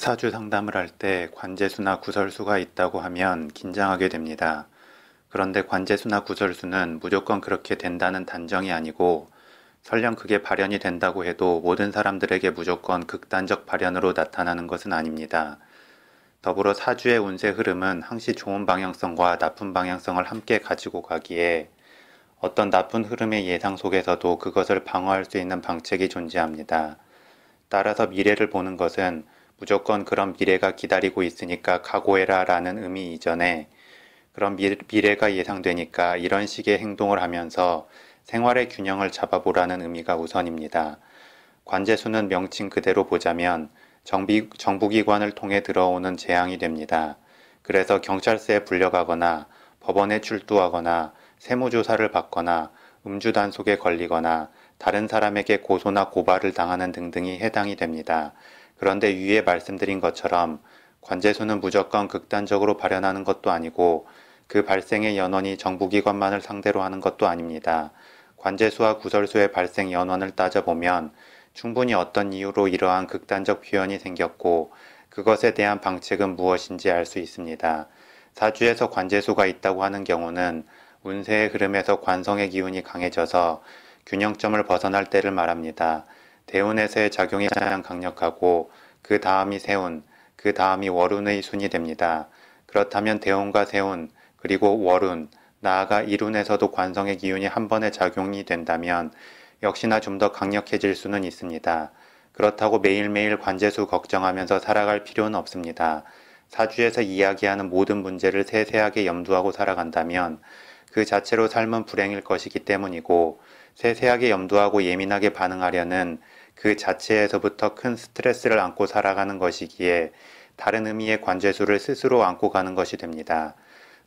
사주 상담을 할 때 관재수나 구설수가 있다고 하면 긴장하게 됩니다. 그런데 관재수나 구설수는 무조건 그렇게 된다는 단정이 아니고 설령 그게 발현이 된다고 해도 모든 사람들에게 무조건 극단적 발현으로 나타나는 것은 아닙니다. 더불어 사주의 운세 흐름은 항시 좋은 방향성과 나쁜 방향성을 함께 가지고 가기에 어떤 나쁜 흐름의 예상 속에서도 그것을 방어할 수 있는 방책이 존재합니다. 따라서 미래를 보는 것은 무조건 그런 미래가 기다리고 있으니까 각오해라 라는 의미 이전에 그런 미래가 예상되니까 이런 식의 행동을 하면서 생활의 균형을 잡아보라는 의미가 우선입니다. 관재수는 명칭 그대로 보자면 정부기관을 통해 들어오는 재앙이 됩니다. 그래서 경찰서에 불려가거나 법원에 출두하거나 세무조사를 받거나 음주단속에 걸리거나 다른 사람에게 고소나 고발을 당하는 등등이 해당이 됩니다. 그런데 위에 말씀드린 것처럼 관재수는 무조건 극단적으로 발현하는 것도 아니고 그 발생의 연원이 정부기관만을 상대로 하는 것도 아닙니다. 관재수와 구설수의 발생 연원을 따져보면 충분히 어떤 이유로 이러한 극단적 표현이 생겼고 그것에 대한 방책은 무엇인지 알 수 있습니다. 사주에서 관재수가 있다고 하는 경우는 운세의 흐름에서 관성의 기운이 강해져서 균형점을 벗어날 때를 말합니다. 대운에서의 작용이 가장 강력하고 그 다음이 세운, 그 다음이 월운의 순이 됩니다. 그렇다면 대운과 세운, 그리고 월운, 나아가 일운에서도 관성의 기운이 한 번에 작용이 된다면 역시나 좀 더 강력해질 수는 있습니다. 그렇다고 매일매일 관재수 걱정하면서 살아갈 필요는 없습니다. 사주에서 이야기하는 모든 문제를 세세하게 염두하고 살아간다면 그 자체로 삶은 불행일 것이기 때문이고 세세하게 염두하고 예민하게 반응하려는 그 자체에서부터 큰 스트레스를 안고 살아가는 것이기에 다른 의미의 관재수를 스스로 안고 가는 것이 됩니다.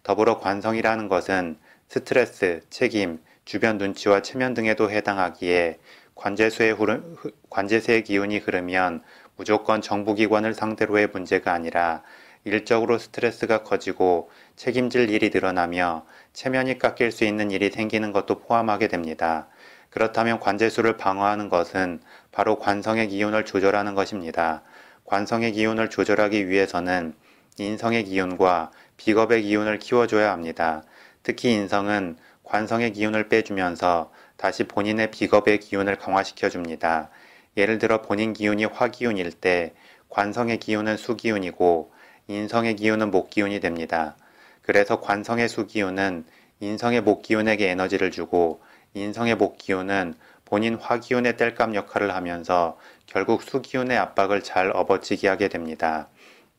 더불어 관성이라는 것은 스트레스, 책임, 주변 눈치와 체면 등에도 해당하기에 관재수의 기운이 흐르면 무조건 정부기관을 상대로의 문제가 아니라 일적으로 스트레스가 커지고 책임질 일이 늘어나며 체면이 깎일 수 있는 일이 생기는 것도 포함하게 됩니다. 그렇다면 관재수를 방어하는 것은 바로 관성의 기운을 조절하는 것입니다. 관성의 기운을 조절하기 위해서는 인성의 기운과 비겁의 기운을 키워줘야 합니다. 특히 인성은 관성의 기운을 빼주면서 다시 본인의 비겁의 기운을 강화시켜 줍니다. 예를 들어 본인 기운이 화기운일 때 관성의 기운은 수기운이고 인성의 기운은 목기운이 됩니다. 그래서 관성의 수기운은 인성의 목기운에게 에너지를 주고 인성의 목기운은 본인 화기운의 땔감 역할을 하면서 결국 수기운의 압박을 잘 업어치게 하게 됩니다.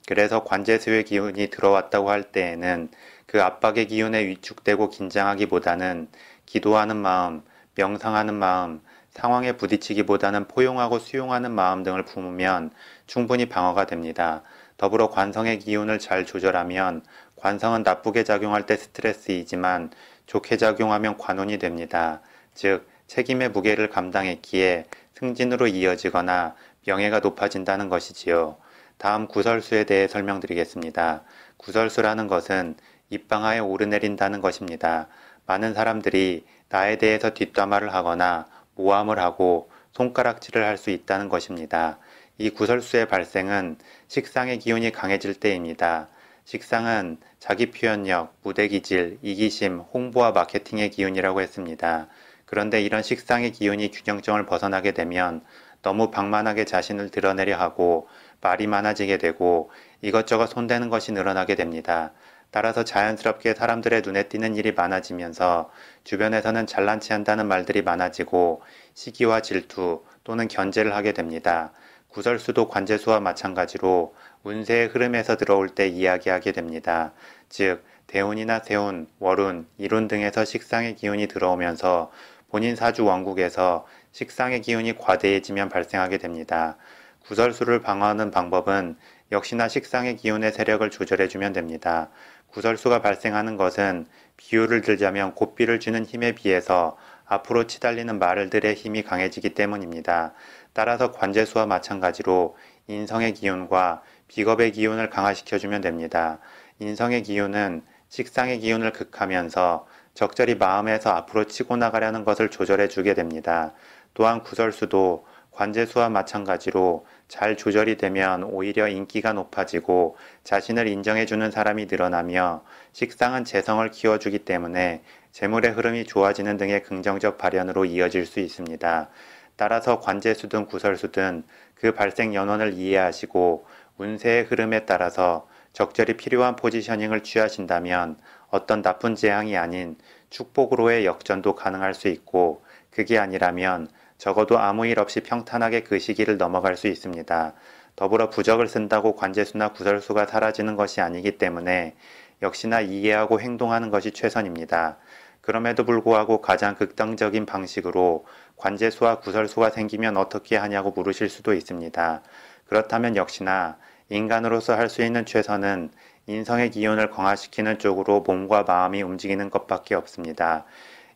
그래서 관재수의 기운이 들어왔다고 할 때에는 그 압박의 기운에 위축되고 긴장하기보다는 기도하는 마음, 명상하는 마음, 상황에 부딪히기보다는 포용하고 수용하는 마음 등을 품으면 충분히 방어가 됩니다. 더불어 관성의 기운을 잘 조절하면 관성은 나쁘게 작용할 때 스트레스이지만 좋게 작용하면 관운이 됩니다. 즉 책임의 무게를 감당했기에 승진으로 이어지거나 명예가 높아진다는 것이지요. 다음 구설수에 대해 설명드리겠습니다. 구설수라는 것은 입방아에 오르내린다는 것입니다. 많은 사람들이 나에 대해서 뒷담화를 하거나 모함을 하고 손가락질을 할 수 있다는 것입니다. 이 구설수의 발생은 식상의 기운이 강해질 때입니다. 식상은 자기 표현력, 무대기질, 이기심, 홍보와 마케팅의 기운이라고 했습니다. 그런데 이런 식상의 기운이 균형점을 벗어나게 되면 너무 방만하게 자신을 드러내려 하고 말이 많아지게 되고 이것저것 손대는 것이 늘어나게 됩니다. 따라서 자연스럽게 사람들의 눈에 띄는 일이 많아지면서 주변에서는 잘난 체 한다는 말들이 많아지고 시기와 질투 또는 견제를 하게 됩니다. 구설수도 관재수와 마찬가지로 운세의 흐름에서 들어올 때 이야기하게 됩니다. 즉 대운이나 세운, 월운, 일운 등에서 식상의 기운이 들어오면서 본인 사주 원국에서 식상의 기운이 과대해지면 발생하게 됩니다. 구설수를 방어하는 방법은 역시나 식상의 기운의 세력을 조절해주면 됩니다. 구설수가 발생하는 것은 비유를 들자면 고삐를 쥐는 힘에 비해서 앞으로 치달리는 말들의 힘이 강해지기 때문입니다. 따라서 관재수와 마찬가지로 인성의 기운과 비겁의 기운을 강화시켜주면 됩니다. 인성의 기운은 식상의 기운을 극하면서 적절히 마음에서 앞으로 치고 나가려는 것을 조절해 주게 됩니다. 또한 구설수도 관재수와 마찬가지로 잘 조절이 되면 오히려 인기가 높아지고 자신을 인정해주는 사람이 늘어나며 식상한 재성을 키워주기 때문에 재물의 흐름이 좋아지는 등의 긍정적 발현으로 이어질 수 있습니다. 따라서 관제수든 구설수든 그 발생 연원을 이해하시고 운세의 흐름에 따라서 적절히 필요한 포지셔닝을 취하신다면 어떤 나쁜 재앙이 아닌 축복으로의 역전도 가능할 수 있고, 그게 아니라면 적어도 아무 일 없이 평탄하게 그 시기를 넘어갈 수 있습니다. 더불어 부적을 쓴다고 관제수나 구설수가 사라지는 것이 아니기 때문에 역시나 이해하고 행동하는 것이 최선입니다. 그럼에도 불구하고 가장 극단적인 방식으로 관제수와 구설수가 생기면 어떻게 하냐고 물으실 수도 있습니다. 그렇다면 역시나 인간으로서 할 수 있는 최선은 인성의 기운을 강화시키는 쪽으로 몸과 마음이 움직이는 것밖에 없습니다.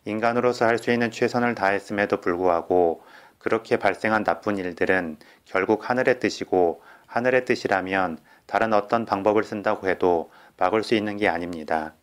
인간으로서 할 수 있는 최선을 다했음에도 불구하고 그렇게 발생한 나쁜 일들은 결국 하늘의 뜻이고, 하늘의 뜻이라면 다른 어떤 방법을 쓴다고 해도 막을 수 있는 게 아닙니다.